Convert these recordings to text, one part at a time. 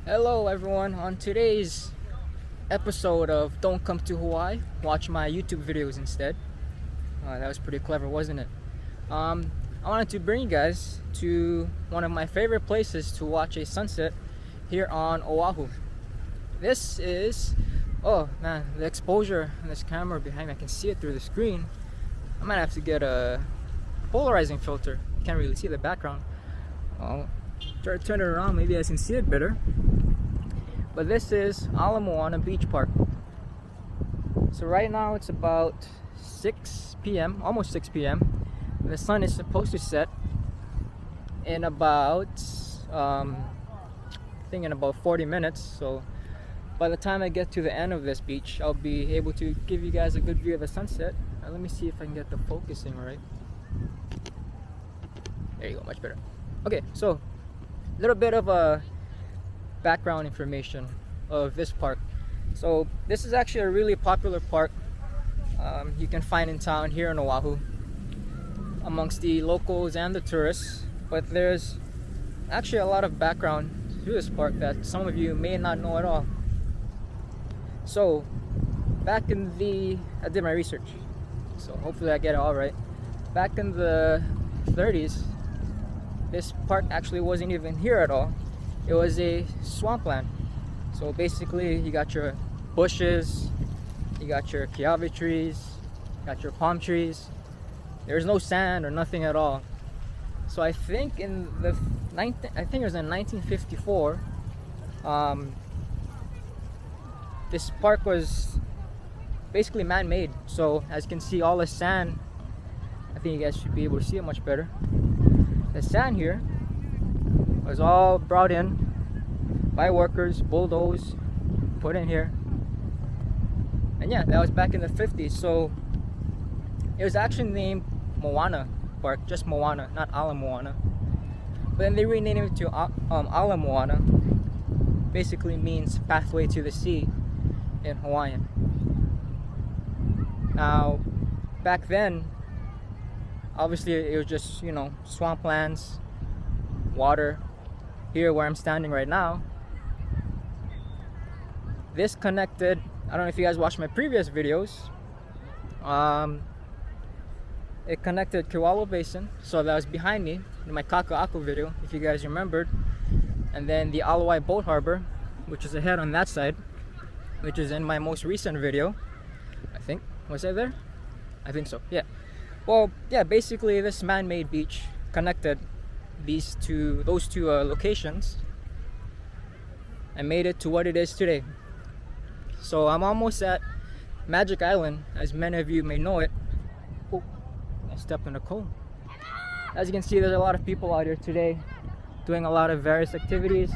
Hello everyone, on today's episode of Don't Come to Hawaii, watch my YouTube videos instead. That was pretty clever, wasn't it? I wanted to bring you guys to one of my favorite places to watch a sunset here on Oahu. This is, oh man, the exposure on this camera behind me, I can see it through the screen. I might have to get a polarizing filter, can't really see the background. I'll try to turn it around, maybe I can see it better. But this is Moana Beach Park. So right now it's about 6 p.m., almost 6 p.m. The sun is supposed to set in about, I think in about 40 minutes. So by the time I get to the end of this beach, I'll be able to give you guys a good view of the sunset. Now let me see if I can get the focusing right. There you go, much better. Okay, so a little bit of a background information of this park. So this is actually a really popular park you can find in town here in Oahu amongst the locals and the tourists, but there's actually a lot of background to this park that some of you may not know at all. So back in I did my research, so hopefully I get it all right. Back in the 30s, this park actually wasn't even here at all. It was a swampland. So basically you got your bushes, you got your kiawe trees, you got your palm trees. There's no sand or nothing at all. So I think it was in 1954, this park was basically man-made. So as you can see, all the sand, I think you guys should be able to see it much better. The sand here was all brought in by workers, bulldozed, put in here. And yeah, that was back in the 50s. So it was actually named Moana Park, just Moana, not Ala Moana. But then they renamed it to Ala Moana. Basically means pathway to the sea in Hawaiian. Now, back then, obviously it was just, swamplands, water. Here where I'm standing right now, this connected, I don't know if you guys watched my previous videos, it connected Kewalo Basin, so that was behind me in my Kaka'ako video, if you guys remembered, and then the Alawai Boat Harbor, which is ahead on that side, which is in my most recent video, I think. Was I there? I think so, yeah. Well, yeah, basically this man-made beach connected those two locations and made it to what it is today. So I'm almost at Magic Island, as many of you may know it. Oh, I stepped in a cone. As you can see, there's a lot of people out here today doing a lot of various activities.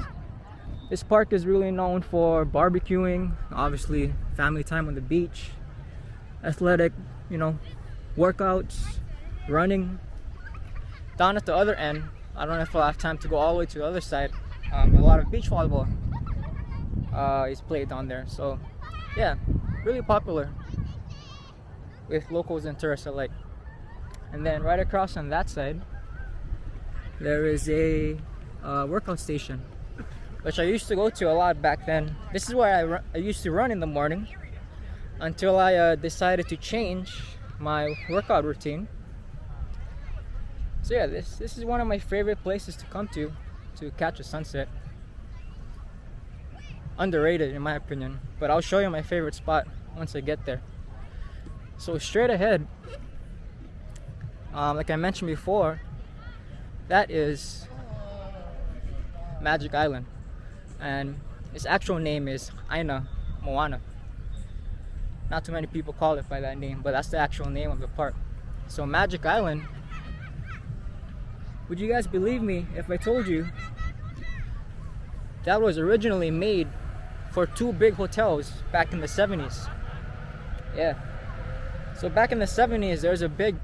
This park is really known for barbecuing, obviously family time on the beach, athletic, workouts, running. Down at the other end, I don't know if I'll have time to go all the way to the other side. A lot of beach volleyball is played down there. So yeah, really popular with locals and tourists alike. And then right across on that side, there is a workout station, which I used to go to a lot back then. This is where I used to run in the morning until I decided to change my workout routine. So yeah, this is one of my favorite places to come to catch a sunset. Underrated in my opinion, but I'll show you my favorite spot once I get there. So straight ahead, like I mentioned before, that is Magic Island, and its actual name is Aina Moana. Not too many people call it by that name, but that's the actual name of the park. So Magic Island, would you guys believe me if I told you that was originally made for two big hotels back in the 70s? Yeah. So back in the 70s, there was a big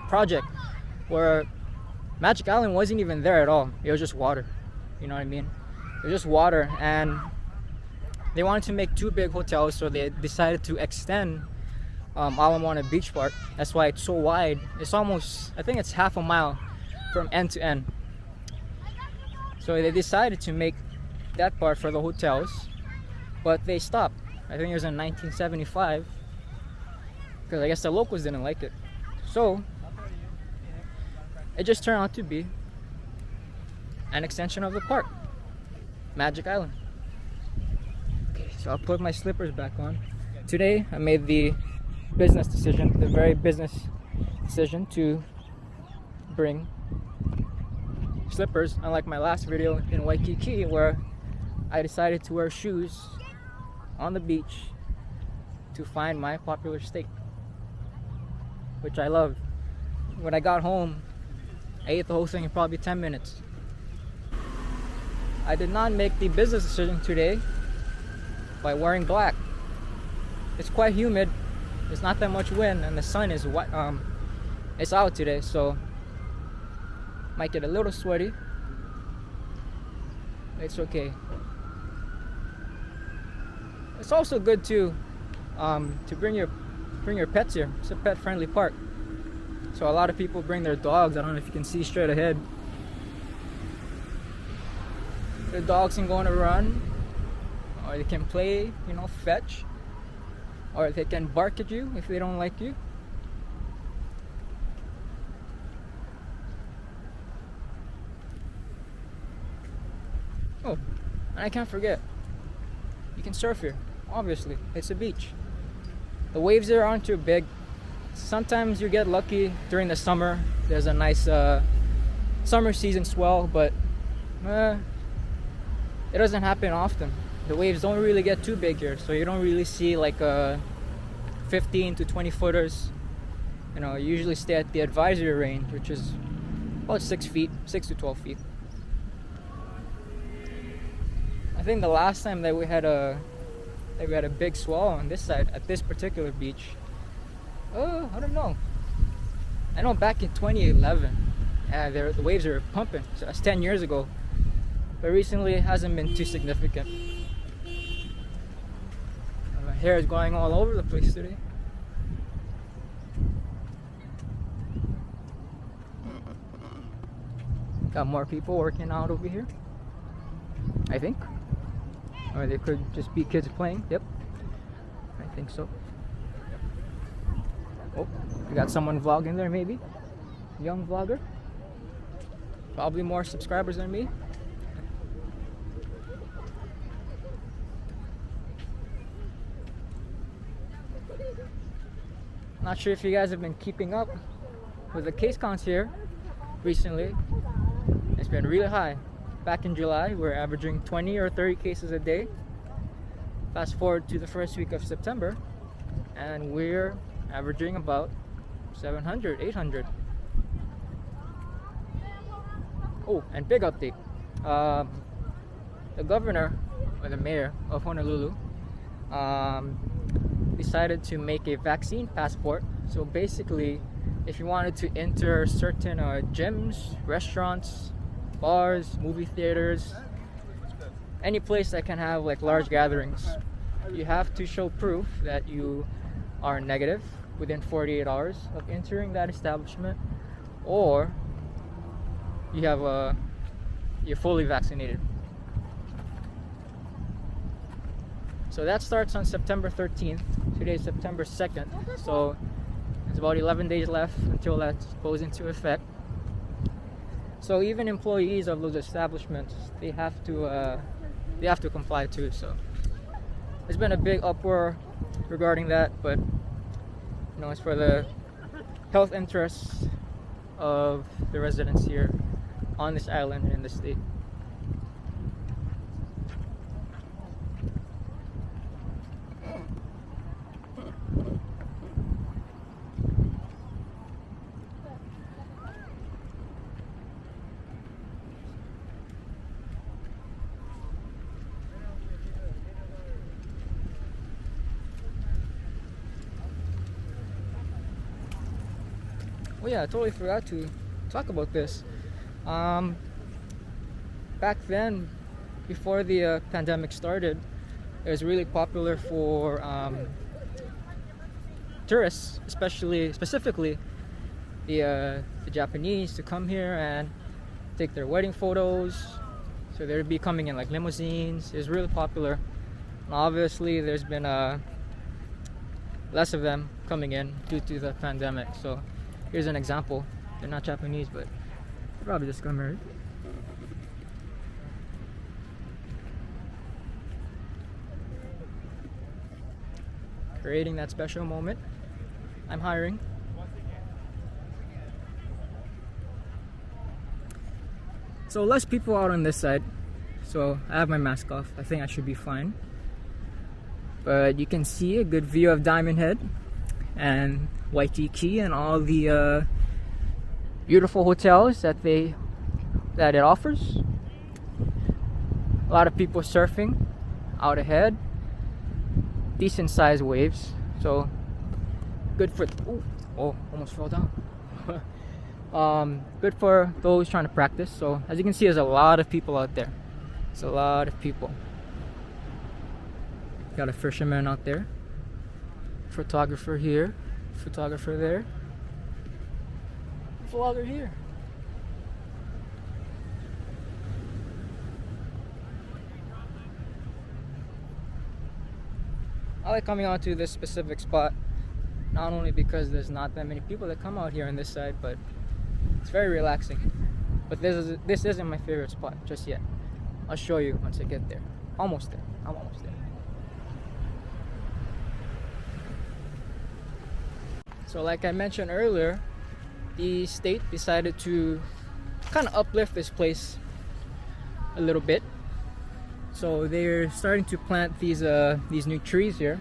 project where Magic Island wasn't even there at all. It was just water. You know what I mean? It was just water, and they wanted to make two big hotels, so they decided to extend Moana Beach Park. That's why it's so wide. It's almost, I think it's half a mile from end to end. So they decided to make that part for the hotels, but they stopped. I think it was in 1975 because I guess the locals didn't like it. So it just turned out to be an extension of the park, Magic Island. Okay, so I'll put my slippers back on. Today I made the business decision, the very business decision to bring slippers, unlike my last video in Waikiki where I decided to wear shoes on the beach to find my popular steak, which I love. When I got home, I ate the whole thing in probably 10 minutes. I did not make the business decision today by wearing black. It's quite humid, there's not that much wind, and the sun is it's out today, so might get a little sweaty. It's okay. It's also good to bring your pets here. It's a pet-friendly park, so a lot of people bring their dogs. I don't know if you can see straight ahead. The dogs can go on a run, or they can play, fetch, or they can bark at you if they don't like you. Oh, and I can't forget, you can surf here. Obviously, it's a beach. The waves there aren't too big. Sometimes you get lucky during the summer. There's a nice summer season swell, but it doesn't happen often. The waves don't really get too big here, so you don't really see like 15 to 20 footers. You usually stay at the advisory range, which is about 6 to 12 feet. I think the last time that we had a big swell on this side at this particular beach, I don't know. I know back in 2011, the waves were pumping. So that's 10 years ago. But recently it hasn't been too significant. My hair is going all over the place today. Got more people working out over here, I think. Or they could just be kids playing. Yep, I think so. Oh, we got someone vlogging there, maybe. Young vlogger. Probably more subscribers than me. Not sure if you guys have been keeping up with the case counts here recently. It's been really high. Back in July, we're averaging 20 or 30 cases a day. Fast forward to the first week of September, and we're averaging about 700, 800. Oh, and big update. The governor, or the mayor of Honolulu, decided to make a vaccine passport. So basically, if you wanted to enter certain gyms, restaurants, bars, movie theaters, any place that can have like large gatherings, you have to show proof that you are negative within 48 hours of entering that establishment, or you're fully vaccinated. So that starts on September 13th. Today is September 2nd, so it's about 11 days left until that goes into effect. So even employees of those establishments, they have to comply too. So there's been a big uproar regarding that, but it's for the health interests of the residents here on this island and in the state. Oh yeah, I totally forgot to talk about this. Back then, before the pandemic started, it was really popular for tourists, specifically the Japanese, to come here and take their wedding photos, So they'd be coming in like limousines. It's really popular. And obviously, there's been less of them coming in due to the pandemic. So here's an example. They're not Japanese, but they're probably just come here. Creating that special moment. I'm hiring. So less people out on this side. So I have my mask off. I think I should be fine. But you can see a good view of Diamond Head and Waikiki and all the beautiful hotels that it offers. A lot of people surfing out ahead. Decent sized waves. So good for almost fell down. Good for those trying to practice. So as you can see, there's a lot of people out there. It's a lot of people. Got a fisherman out there, photographer here, photographer there, vlogger here. I like coming out to this specific spot, not only because there's not that many people that come out here on this side, but it's very relaxing. But this isn't my favorite spot just yet. I'll show you once I get there. Almost there. I'm almost there. So like I mentioned earlier, the state decided to kind of uplift this place a little bit. So they're starting to plant these new trees here.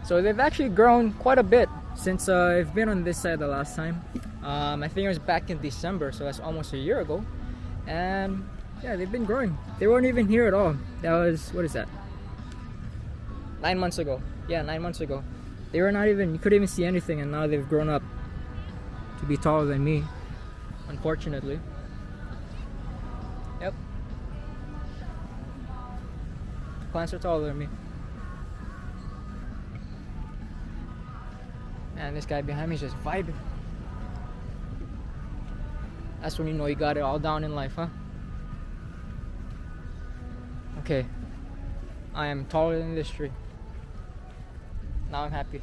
So they've actually grown quite a bit since I've been on this side the last time. I think it was back in December, so that's almost a year ago. And yeah, they've been growing. They weren't even here at all. That was, what is that? 9 months ago. Yeah, 9 months ago. They were not even, you couldn't even see anything, and now they've grown up to be taller than me, unfortunately. Yep. Plants are taller than me. And this guy behind me is just vibing. That's when you know you got it all down in life, huh? Okay. I am taller than this tree. Now I'm happy.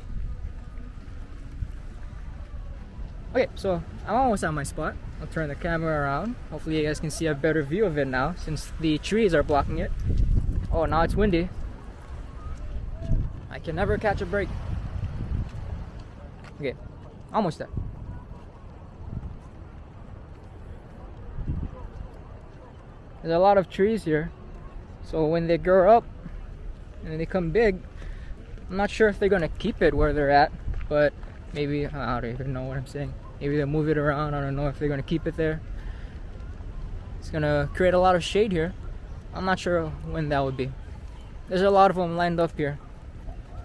Okay, so I'm almost at my spot. I'll turn the camera around. Hopefully you guys can see a better view of it now, since the trees are blocking it. Oh, now it's windy. I can never catch a break. Okay, almost there. There's a lot of trees here. So when they grow up and they become big, I'm not sure if they're gonna keep it where they're at, but maybe, I don't even know what I'm saying. Maybe they'll move it around. I don't know if they're gonna keep it there. It's gonna create a lot of shade here. I'm not sure when that would be. There's a lot of them lined up here,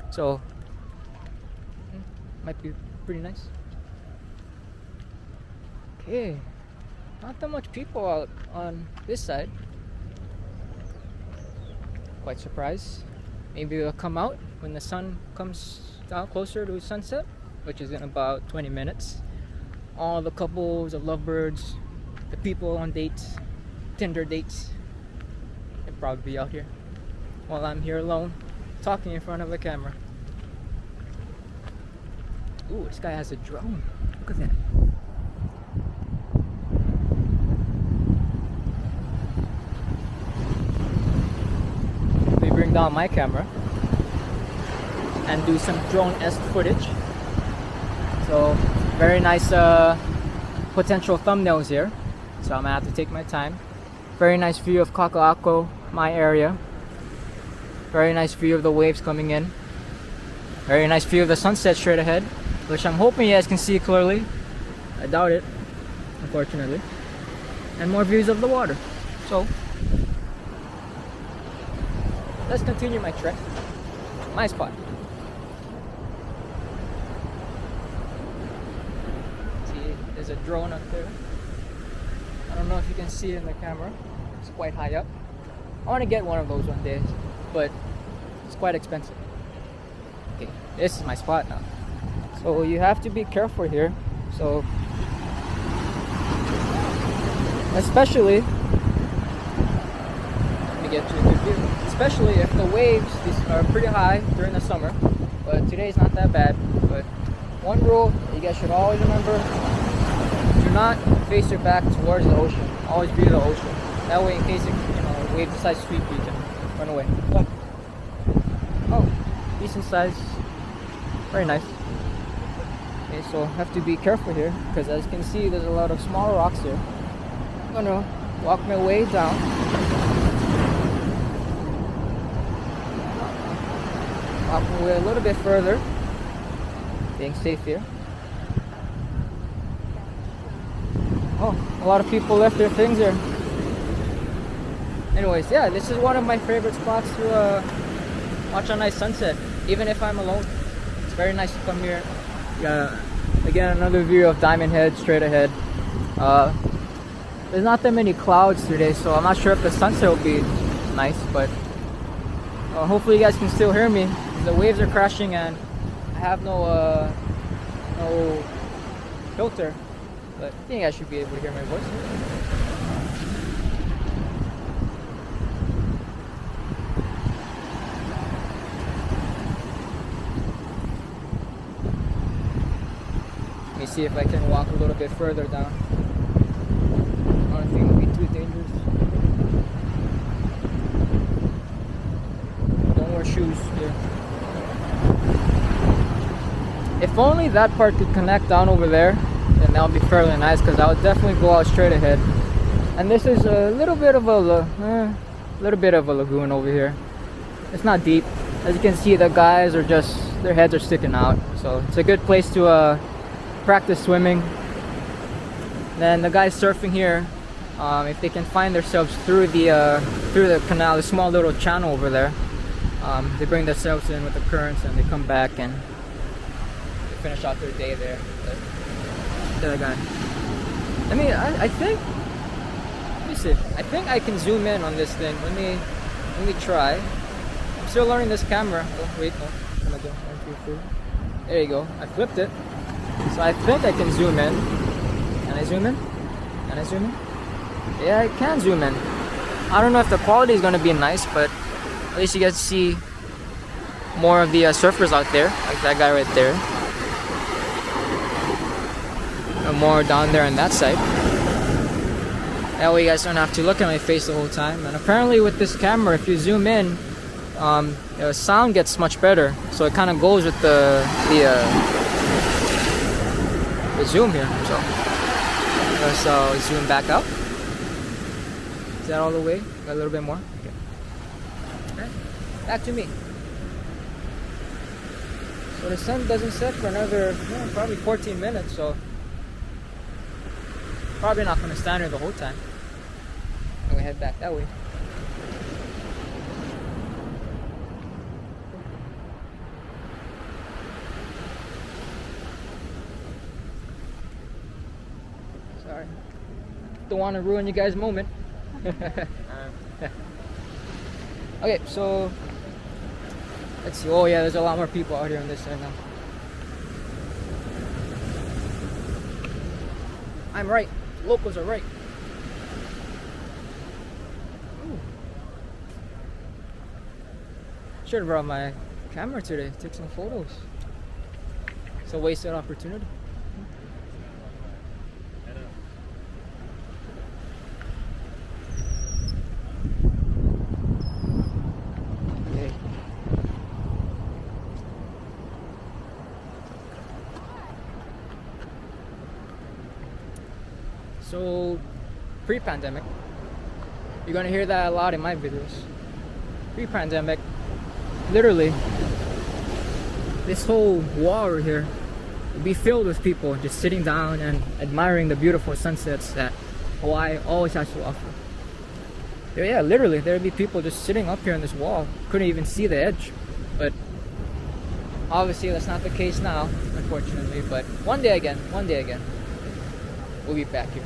so might be pretty nice. Okay, not that much people out on this side. Quite surprised. Maybe they'll come out when the sun comes down closer to sunset, which is in about 20 minutes. All the couples, the lovebirds, the people on dates, Tinder dates, they'll probably be out here while I'm here alone talking in front of a camera. Ooh, this guy has a drone. Look at that. Let me bring down my camera and do some drone-esque footage. So very nice potential thumbnails here. So I'm gonna have to take my time. Very nice view of Kaka'ako, my area. Very nice view of the waves coming in. Very nice view of the sunset straight ahead, which I'm hoping you guys can see clearly. I doubt it, unfortunately. And more views of the water. So let's continue my trek. My spot. See, there's a drone up there. I don't know if you can see it in the camera. It's quite high up. I want to get one of those one day, but it's quite expensive. Okay, this is my spot now. So you have to be careful here. So to get you a good view. Especially if the waves are pretty high during the summer. But today's not that bad. But one rule you guys should always remember: do not face your back towards the ocean. Always view the ocean. That way, in case a wave decides to sweep you, you can run away. But, oh, decent size. Very nice. Okay, so have to be careful here because, as you can see, there's a lot of small rocks here. I'm gonna walk my way down. Walk my way a little bit further. Being safe here. Oh, a lot of people left their things here. Anyways, yeah, this is one of my favorite spots to watch a nice sunset, even if I'm alone. It's very nice to come here. Again, another view of Diamond Head straight ahead. There's not that many clouds today, so I'm not sure if the sunset will be nice, but hopefully you guys can still hear me. The waves are crashing and I have no filter, but I think I should be able to hear my voice. Let me see if I can walk a little bit further down. I don't think it will be too dangerous. Don't wear shoes here. If only that part could connect down over there, then that would be fairly nice, because I would definitely go out straight ahead. And this is a little bit of a lagoon over here. It's not deep. As you can see, the guys are just, their heads are sticking out. So it's a good place to practice swimming. Then the guys surfing here, if they can find themselves through the canal, the small little channel over there, they bring themselves in with the currents and they come back and they finish out their day there. The other guy. I mean, I think. Let me see. I think I can zoom in on this thing. Let me try. I'm still learning this camera. Oh wait, no. I'm gonna go 1, 2, 3. There you go. I flipped it. So I think I can zoom in. Can I zoom in? Can I zoom in? Yeah, I can zoom in. I don't know if the quality is gonna be nice, but at least you get to see more of the surfers out there, like that guy right there. And more down there on that side. That way you guys don't have to look at my face the whole time. And apparently with this camera, if you zoom in, the sound gets much better. So it kind of goes with the zoom here. So let's zoom back up. Is that all the way? A little bit more. Okay. Alright, back to me. So the sun doesn't set for another probably 14 minutes. So probably not going to stand here the whole time. I'm going to head back that way. Sorry. Don't want to ruin you guys' moment. Okay, so let's see. Oh yeah, there's a lot more people out here on this side now. I'm right. Locals are right. Should have brought my camera today. Take some photos. It's a wasted opportunity. Okay. So, pre-pandemic, you're gonna hear that a lot in my videos. Pre-pandemic, literally, this whole wall right here would be filled with people just sitting down and admiring the beautiful sunsets that Hawaii always has to offer. Yeah, literally, there'd be people just sitting up here on this wall. Couldn't even see the edge. But obviously, that's not the case now, unfortunately. But one day again, we'll be back here.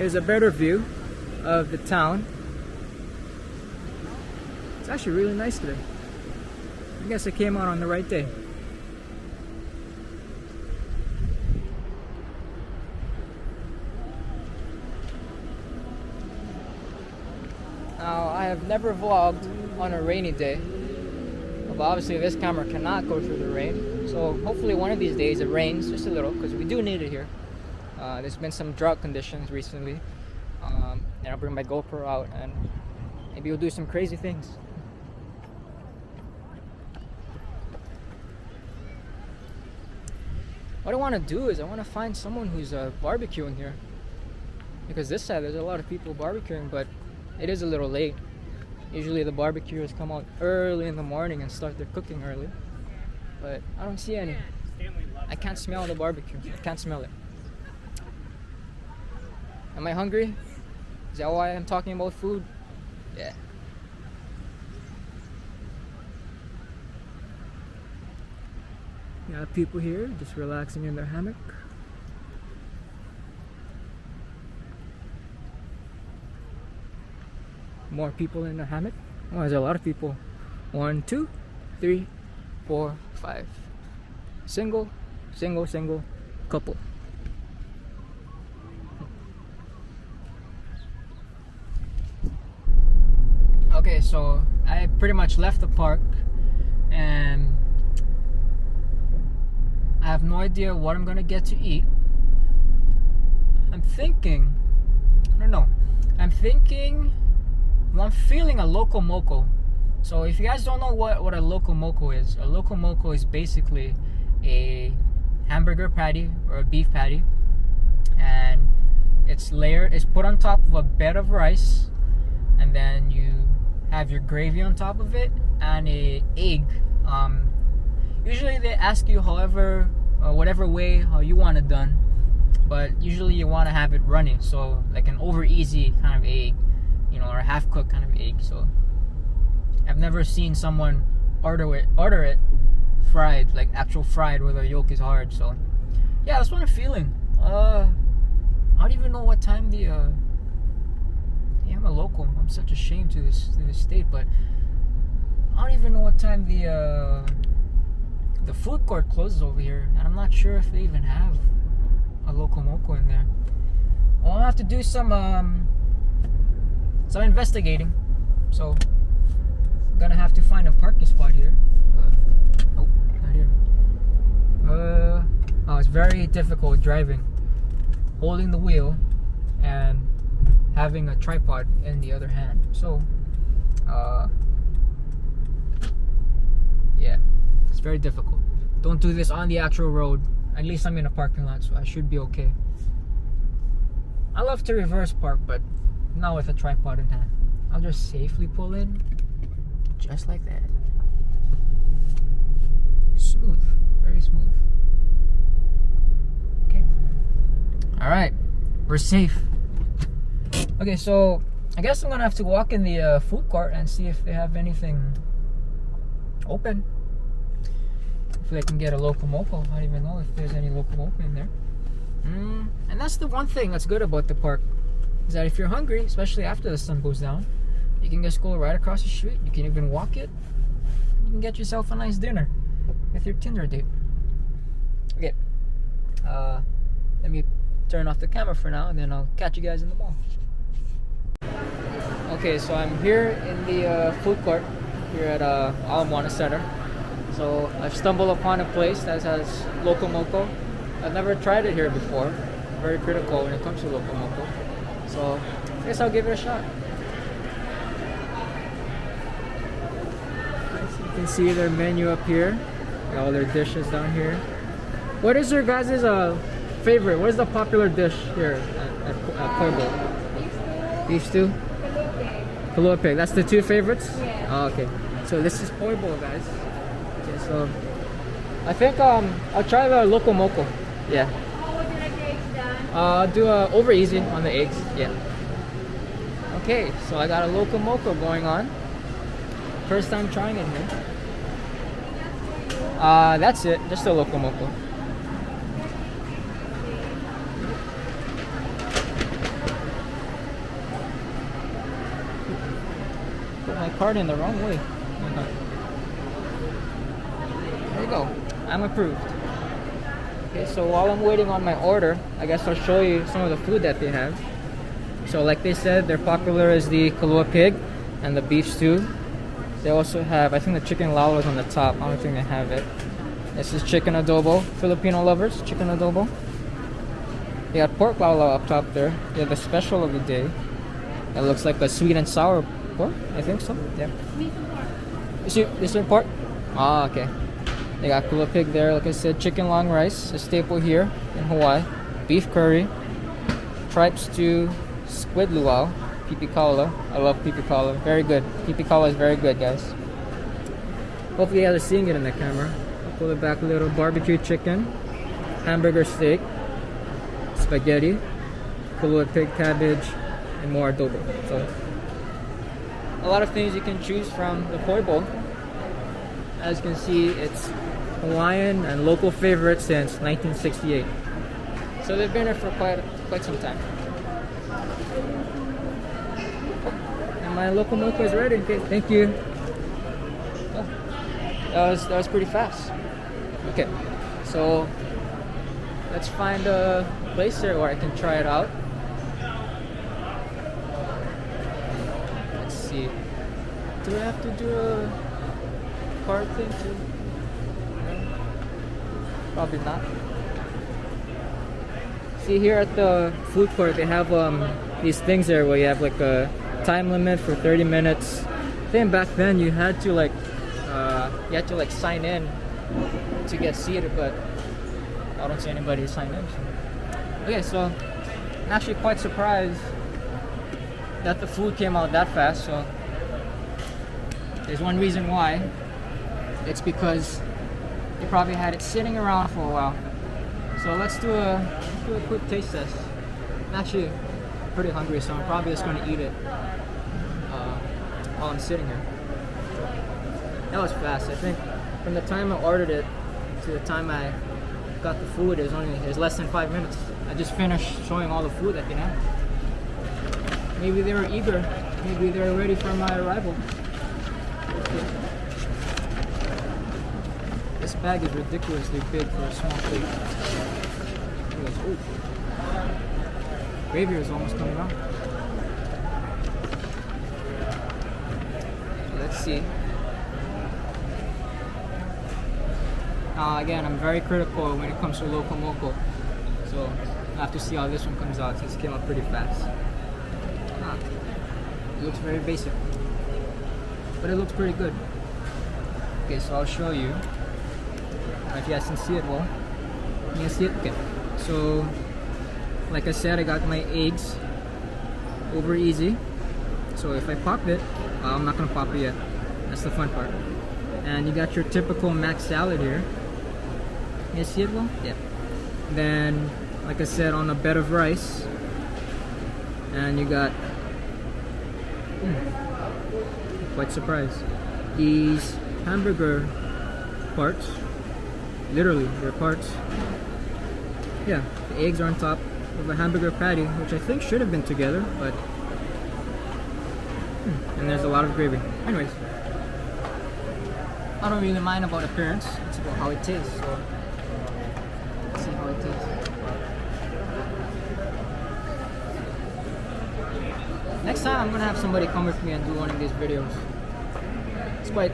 Here's a better view of the town. It's actually really nice today. I guess I came out on the right day. Now, I have never vlogged on a rainy day, but obviously this camera cannot go through the rain. So hopefully one of these days it rains just a little, because we do need it here. There's been some drought conditions recently. And I'll bring my GoPro out and maybe we'll do some crazy things. What I want to do is I want to find someone who's barbecuing here, because this side there's a lot of people barbecuing, but it is a little late. Usually the barbecuers come out early in the morning and start their cooking early, but I don't see any. I can't smell the barbecue. I can't smell it. Am I hungry? Is that why I'm talking about food? Yeah. Got people here just relaxing in their hammock. More people in the hammock. Oh, there's a lot of people. 1, 2, 3, 4, 5. Single, single, single, couple. Okay, so I pretty much left the park and I have no idea what I'm gonna get to eat. I'm thinking, I don't know. I'm feeling a loco moco. So if you guys don't know what a loco moco is basically a hamburger patty or a beef patty, and it's put on top of a bed of rice, and then you have your gravy on top of it and a egg. Usually they ask you whatever way you want it done, but usually you want to have it runny, so like an over easy kind of egg, or a half cooked kind of egg. So I've never seen someone order it fried, like actual fried where the yolk is hard. So yeah, that's what I'm feeling. I don't even know what time I'm a local. I'm such a shame to this state, but I don't even know what time the food court closes over here, and I'm not sure if they even have a loco moco in there. Well, I'll have to do some investigating. So I'm gonna have to find a parking spot here. Nope, not here. Oh, it's very difficult driving, holding the wheel and having a tripod in the other hand. So yeah, it's very difficult. Don't do this on the actual road. At least I'm in a parking lot, so I should be okay. I love to reverse park, but not with a tripod in hand. I'll just safely pull in, just like that. Smooth, very smooth. Okay. All right, we're safe. Okay, so I guess I'm gonna have to walk in the food court and see if they have anything open. Hopefully I can get a loco moco. I don't even know if there's any loco moco in there. And that's the one thing that's good about the park, is that if you're hungry, especially after the sun goes down, you can just go right across the street. You can even walk it. You can get yourself a nice dinner with your Tinder date. Okay, let me turn off the camera for now, and then I'll catch you guys in the mall. Okay, so I'm here in the food court here at Moana Center. So I've stumbled upon a place that has loco moco. I've never tried it here before. I'm very critical when it comes to loco moco. So I guess I'll give it a shot. You can see their menu up here. Got all their dishes down here. What is your guys' favorite? What is the popular dish here at Pueblo? Beef stew? Calote. That's the two favorites? Yeah. Oh, okay. So this is Pueblo, guys. Okay, so I think I'll try the loco moco. Yeah. How would you like the eggs done? I'll do over easy on the eggs. Yeah. Okay, so I got a loco moco going on. First time trying it here. That's it. Just a loco moco. card in the wrong way. There you go. I'm approved. Okay, so while I'm waiting on my order, I guess I'll show you some of the food that they have. So like they said, they're popular as the kalua pig and the beef stew. They also have, I think the chicken lalo is on the top. I don't think they have it. This is chicken adobo. Filipino lovers, chicken adobo. They got pork lalo up top there. They have the special of the day. It looks like a sweet and sour pork. I think so. Yeah. This is pork? Ah, okay. They got kalua pig there. Like I said, chicken long rice, a staple here in Hawaii. Beef curry, tripe stew, squid luau, pipi kaula. I love pipi kaula. Very good. Pipi kaula is very good, guys. Hopefully you guys are seeing it in the camera. I'll pull it back a little. Barbecue chicken, hamburger steak, spaghetti, kalua pig cabbage, and more adobo. So a lot of things you can choose from the poi bowl. As you can see, it's Hawaiian and local favorite since 1968. So they've been here for quite some time. And my local moco is ready. Okay, thank you. Oh, that was pretty fast. Okay, so let's find a place here where I can try it out. Let's see. Do I have to do a card thing too? Probably not. See, here at the food court, they have these things there where you have like a time limit for 30 minutes. I think back then you had to like sign in to get seated, but I don't see anybody sign in. Okay, so I'm actually quite surprised that the food came out that fast. So there's one reason why. It's because they probably had it sitting around for a while. So let's do a quick taste test. I'm actually pretty hungry, so I'm probably just going to eat it while I'm sitting here. That was fast. I think from the time I ordered it to the time I got the food, it was less than 5 minutes. I just finished showing all the food that they had. Maybe they were eager. Maybe they were ready for my arrival. Okay. This bag is ridiculously big for a small plate. Gravy is almost coming out. So let's see. Again, I'm very critical when it comes to loco moco. So I have to see how this one comes out since it came out pretty fast. It looks very basic, but it looks pretty good. Okay, so I'll show you. If you guys can see it well. You can see it? Okay. So, like I said, I got my eggs over easy. So if I pop it, I'm not gonna pop it yet. That's the fun part. And you got your typical mac salad here. You see it well? Yeah. Then, like I said, on a bed of rice. And you got, quite surprised, these hamburger parts. Literally, they're parts. Yeah, the eggs are on top of a hamburger patty, which I think should have been together, but and there's a lot of gravy. Anyways, I don't really mind about appearance. It's about how it tastes. So let's see how it tastes. Next time, I'm gonna have somebody come with me and do one of these videos. It's quite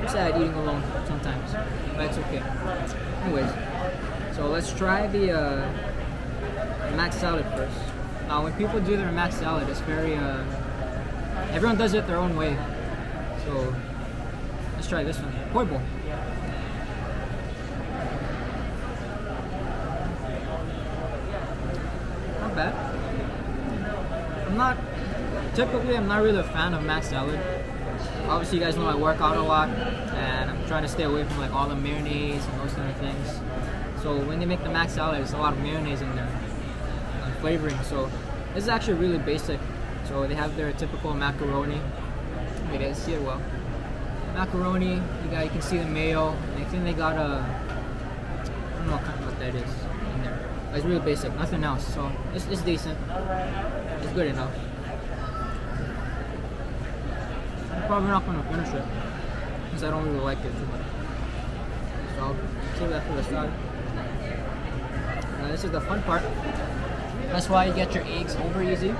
sad eating alone sometimes, but it's okay. Anyways, so let's try the mac salad first. Now, when people do their mac salad, it's very everyone does it their own way. So let's try this one. Poi bowl. Not bad. I'm not really a fan of mac salad. Obviously, you guys know I work out a lot, and I'm trying to stay away from like all the mayonnaise and those kind of things. So when they make the mac salad, there's a lot of mayonnaise in there and flavoring. So this is actually really basic. So they have their typical macaroni. You guys see it well. Macaroni. You can see the mayo. And I think they got I don't know what that is in there. But it's really basic. Nothing else. So it's decent. It's good enough. probably not gonna finish it because I don't really like it too much. So I'll save that for the side. Now this is the fun part. That's why you get your eggs over easy.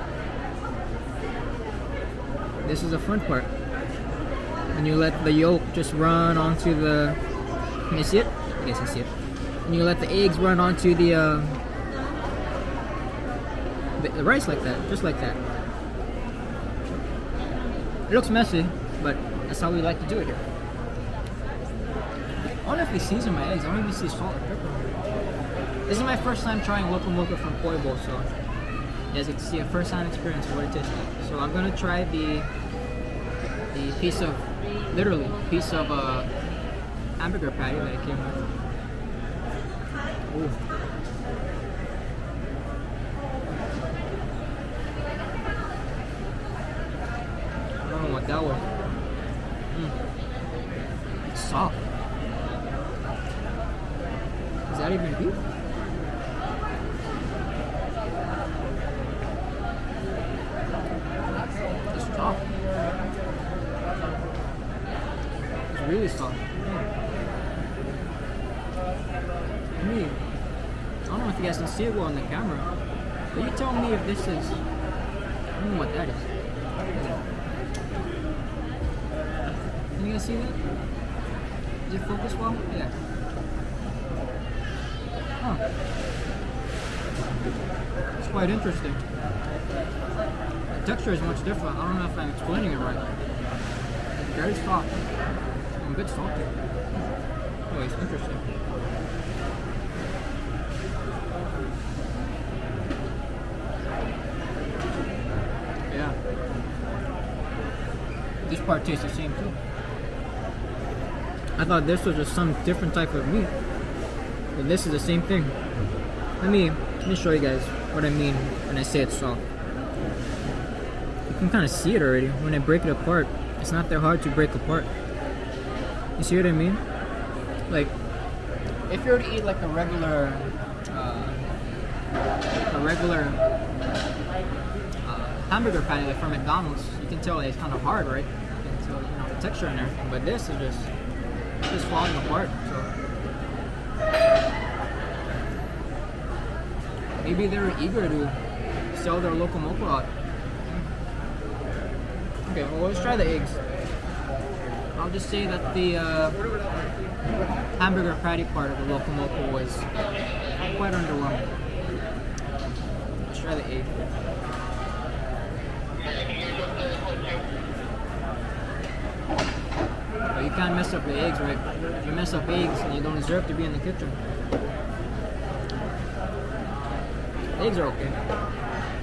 This is the fun part. And you let the yolk just run onto the. Can you see it? Yes, I see it. And you let the eggs run onto the rice like that, just like that. It looks messy, but that's how we like to do it here. I wonder if they season my eggs. I don't even see salt and pepper. This is my first time trying loco moco from Koi Bowl, so you guys get to see a first-hand experience of what it tastes like. So I'm gonna try the piece of, literally, piece of hamburger patty that it came with. Ooh. I don't know what that was. It's soft. Is that even beef? It's soft. It's really soft. I don't know if you guys can see it well on the camera, but you tell me if this is, I don't know what that is. Can you guys see that? Is it focused well? Yeah. Huh. It's quite interesting. The texture is much different. I don't know if I'm explaining it right. It's very soft. And a bit salty. Anyway, it's interesting. Yeah. This part tastes the same too. I thought this was just some different type of meat, but this is the same thing. Let me show you guys what I mean when I say it's soft. You can kind of see it already when I break it apart. It's not that hard to break apart. You see what I mean? Like, if you were to eat like a regular hamburger patty like from McDonald's, you can tell it's kind of hard, right? You can tell, you know, the texture and everything. But this is just falling apart. So maybe they were eager to sell their loco moco out. Okay, well, let's try the eggs. I'll just say that the hamburger patty part of the loco moco was quite underwhelming. Let's try the egg. But you can't mess up the eggs, right? If you mess up eggs, then you don't deserve to be in the kitchen. The eggs are okay.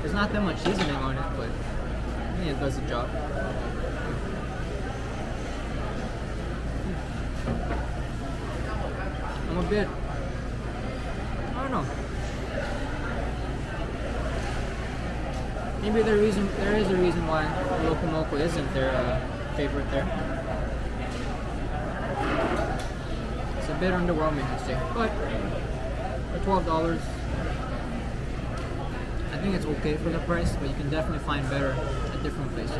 There's not that much seasoning on it, but I think it does the job. I'm a bit, I don't know. Maybe there is a reason why loco moco isn't their favorite there. It's a bit underwhelming, I'd say, but for $12, I think it's okay for the price, but you can definitely find better at different places.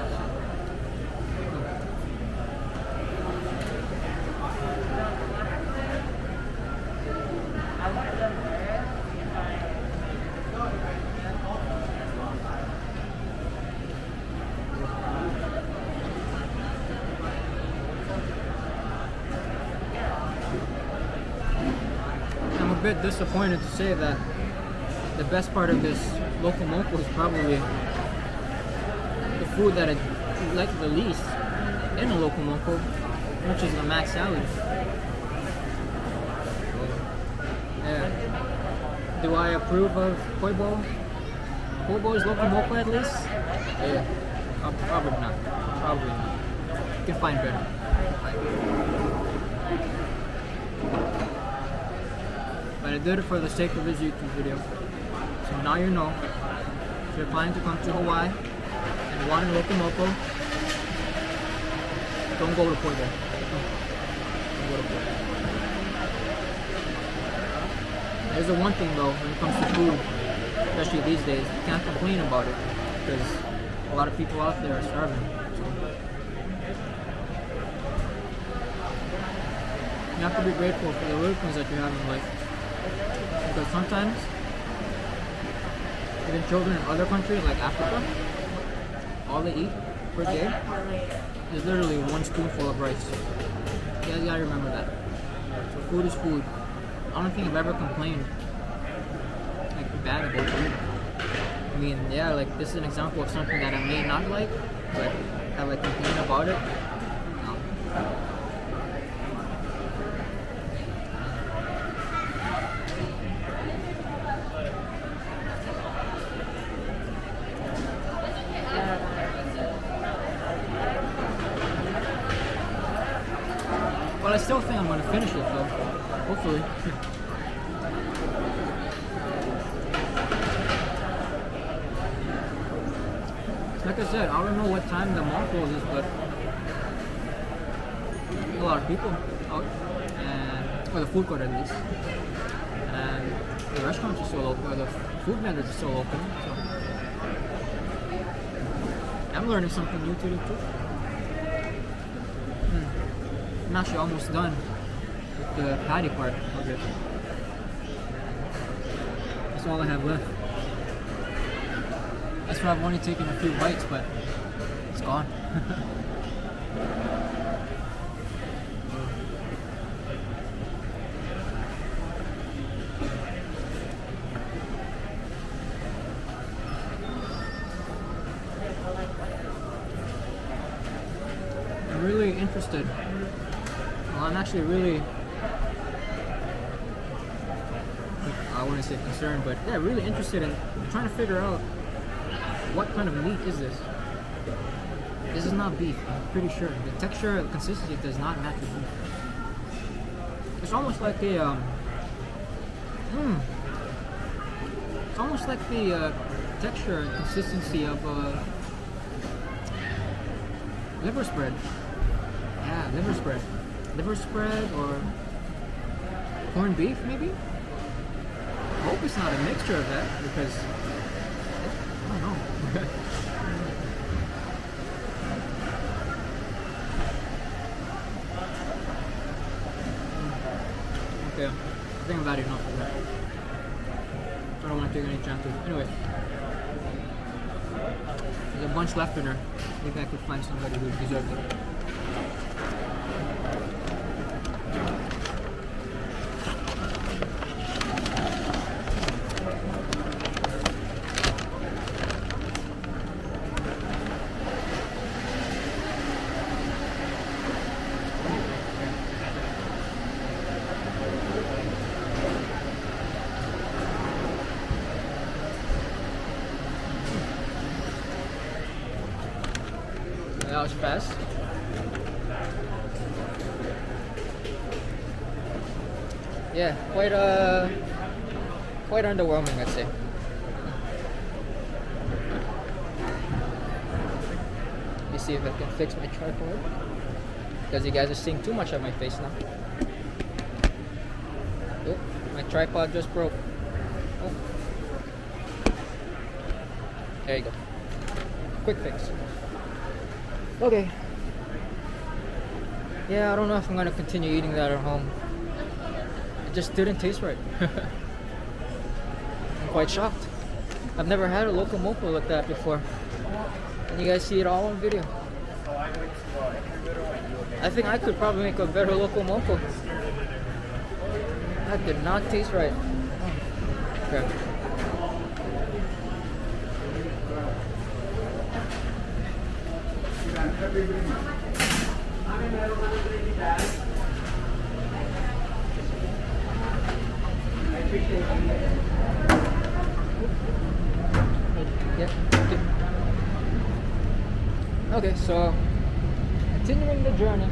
I'm a bit disappointed to say that the best part of this loco moco is probably the food that I like the least in a loco moco, which is the mac salad. Yeah. Do I approve of Koi Bowl? Koi Bowl's loco moco at least? Yeah. Probably not. Probably not. You can find better. But I did it for the sake of this YouTube video. So now you know, if you're planning to come to Hawaii and want a loco moco, don't go to Koi Bowl. Don't go to Koi Bowl. There's the one thing though, when it comes to food, especially these days, you can't complain about it because a lot of people out there are starving. So You have to be grateful for the little things that you have in life. Because sometimes, even children in other countries like Africa, all they eat per day is literally one spoonful of rice. You guys gotta remember that. So food is food. I don't think I've ever complained like bad about food. I mean, yeah, like this is an example of something that I may not like, but I like complain about it. No. Well, I still think I'm gonna finish it though. Hopefully. Like I said, I don't know what time the mall closes, but a lot of people out, and or the food court at least, and the restaurants are still open, or the food vendors are still open. So I'm learning something new today too. I'm actually almost done with the patty part of it. That's all I have left. That's why I've only taken a few bites, but it's gone. I'm really interested. Well, I'm actually really, I wouldn't say concerned, but yeah, really interested in trying to figure out what kind of meat is this. This is not beef, I'm pretty sure. The texture, the consistency does not match with beef. It's almost like a, it's almost like the texture and consistency of liver spread. Yeah, liver spread. Liver spread or corned beef, maybe? I hope it's not a mixture of that because I don't know. Okay, I think I've had enough of that. I don't want to take any chances. Anyway, there's a bunch left in her. Maybe I could find somebody who deserves it. That was fast. Yeah, quite underwhelming, I'd say. Let me see if I can fix my tripod because you guys are seeing too much of my face now. Oh, my tripod just broke. Oh. There you go. Quick fix. Okay. Yeah, I don't know if I'm gonna continue eating that at home. It just didn't taste right. I'm quite shocked. I've never had a loco moco like that before. And you guys see it all on video. I think I could probably make a better loco moco. That did not taste right. Okay. Okay, so continuing the journey.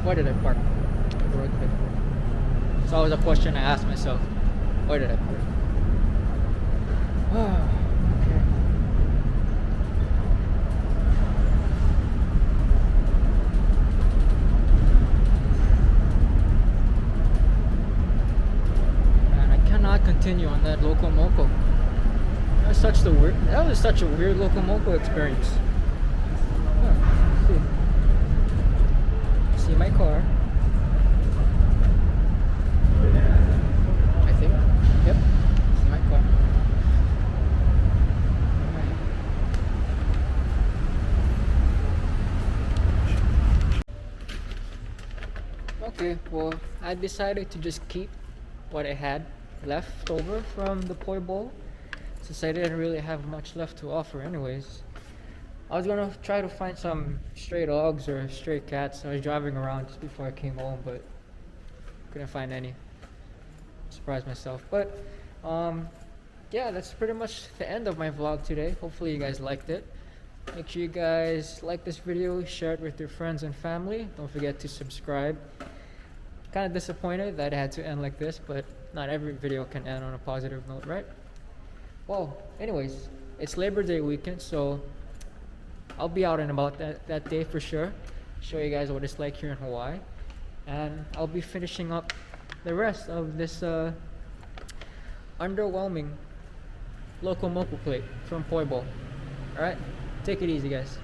Where did I park? It's always a question I ask myself. Where did I park? Oh, okay. And I cannot continue on that loco moco. There's such a weird loco moco experience. Huh, let's see my car. I think. Yep. See my car. Okay, well, I decided to just keep what I had left over from the poi bowl, since I didn't really have much left to offer anyways. I was gonna try to find some stray dogs or stray cats. I was driving around just before I came home, but couldn't find any. Surprised myself. But yeah, that's pretty much the end of my vlog today. Hopefully you guys liked it. Make sure you guys like this video, share it with your friends and family. Don't forget to subscribe. Kind of disappointed that it had to end like this, but not every video can end on a positive note, right? Well, anyways, it's Labor Day weekend, so I'll be out and about that day for sure. Show you guys what it's like here in Hawaii. And I'll be finishing up the rest of this underwhelming loco moco plate from Poi Bowl. Alright, take it easy guys.